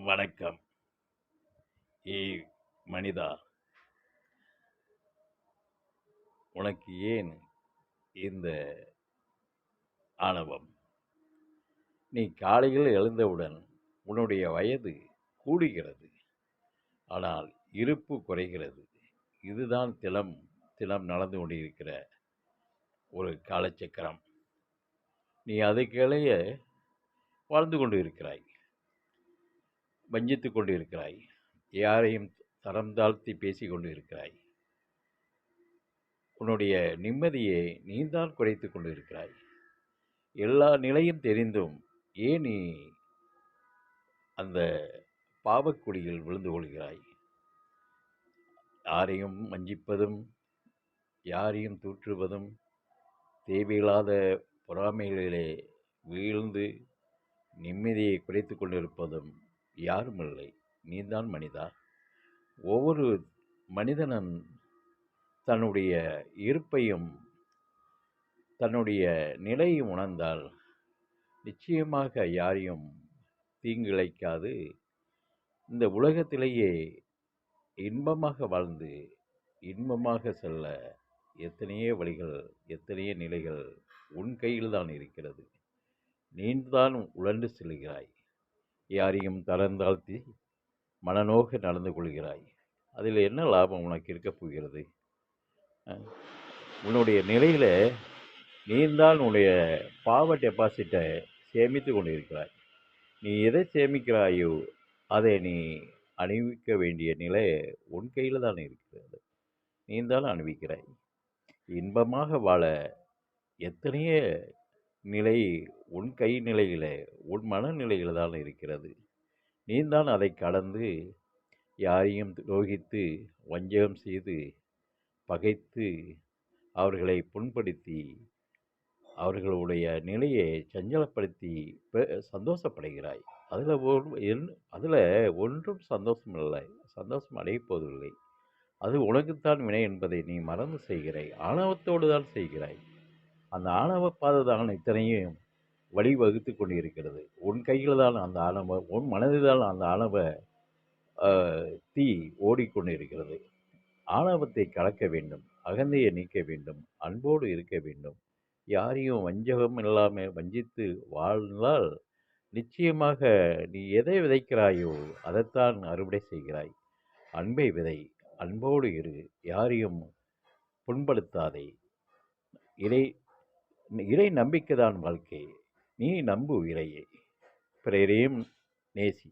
வணக்கம். ஏய் மனிதா, உனக்கு ஏன் இந்த ஆணவம்? நீ காலையில் எழுந்தவுடன் உன்னுடைய வயது கூடுகிறது, ஆனால் இருப்பு குறைகிறது. இதுதான் தினம் தினம் நடந்து கொண்டிருக்கிற ஒரு காலச்சக்கரம். நீ அதுக்கிடையே வாழ்ந்து கொண்டு இருக்கிறாய், வஞ்சித்துக் கொண்டு இருக்கிறாய், யாரையும் தரம் தாழ்த்தி பேசிக் கொண்டு இருக்கிறாய். உன்னுடைய நிம்மதியை நீதான் குறைத்து கொண்டு இருக்கிறாய். எல்லா நிலையும் தெரிந்தும் ஏன் நீ அந்த பாவக்குழியில் விழுந்து கொள்கிறாய்? யாரையும் வஞ்சிப்பதும், யாரையும் தூற்றுவதும், தேவையில்லாத பொறாமைகளிலே வீழ்ந்து நிம்மதியை குறைத்து கொண்டிருப்பதும் யாருமில்லை, நீதான் மனிதா. ஒவ்வொரு மனிதனும் தன்னுடைய இருப்பையும் தன்னுடைய நிலையும் உணர்ந்தால் நிச்சயமாக யாரையும் தீங்கிழைக்காது இந்த உலகத்திலேயே இன்பமாக வாழ்ந்து இன்பமாக செல்ல எத்தனையோ வழிகள், எத்தனையோ நிலைகள் உன் கையில் தான் இருக்கிறது. நீதான் உழன்று செல்கிறாய், யாரையும் தரந்தாழ்த்தி மனநோக நடந்து கொள்கிறாய். அதில் என்ன லாபம் உனக்கு இருக்கப் போகிறது? உன்னுடைய நிலையில் நீதான் உன்னுடைய பாவ டெபாசிட்டை சேமித்து கொண்டு இருக்கிறாய். நீ எதை சேமிக்கிறாயோ அதை நீ அணிவிக்க வேண்டிய நிலை உன் கையில் தான் இருக்கிறது. நீதான் அணிவிக்கிறாய். இன்பமாக வாழ எத்தனையோ நிலை உன் கை நிலையில், உன் மனநிலையில் தான் இருக்கிறது. நீதான் அதை கடந்து யாரையும் துரோகித்து, வஞ்சகம் செய்து, பகைத்து, அவர்களை புண்படுத்தி, அவர்களுடைய நிலையை சஞ்சலப்படுத்தி சந்தோஷப்படுகிறாய். அதில் ஒன்றும் சந்தோஷம் இல்லை, சந்தோஷம் அடையப் போவதில்லை. அது உனக்குத்தான் வினை என்பதை நீ மறந்து செய்கிறாய். ஆணவத்தோடு தான் செய்கிறாய். அந்த ஆணவ பாதை தான் இத்தனையும் வழிவகுத்து கொண்டு இருக்கிறது. உன் கையில் தான் அந்த ஆணவ, உன் மனதில் தான் அந்த ஆணவ தீ ஓடிக்கொண்டு இருக்கிறது. ஆணவத்தை கலக்க வேண்டும், அகந்தையை நீக்க வேண்டும், அன்போடு இருக்க வேண்டும். யாரையும் வஞ்சகம் இல்லாமல் வஞ்சித்து வாழ்ந்தால் நிச்சயமாக நீ எதை விதைக்கிறாயோ அதைத்தான் அறுவடை செய்கிறாய். அன்பை விதை, அன்போடு இரு, யாரையும் புண்படுத்தாதே. இறை இறை நம்பிக்கைதான் வாழ்க்கை. நீ நம்பு இறையை, பிறரையும் நேசி.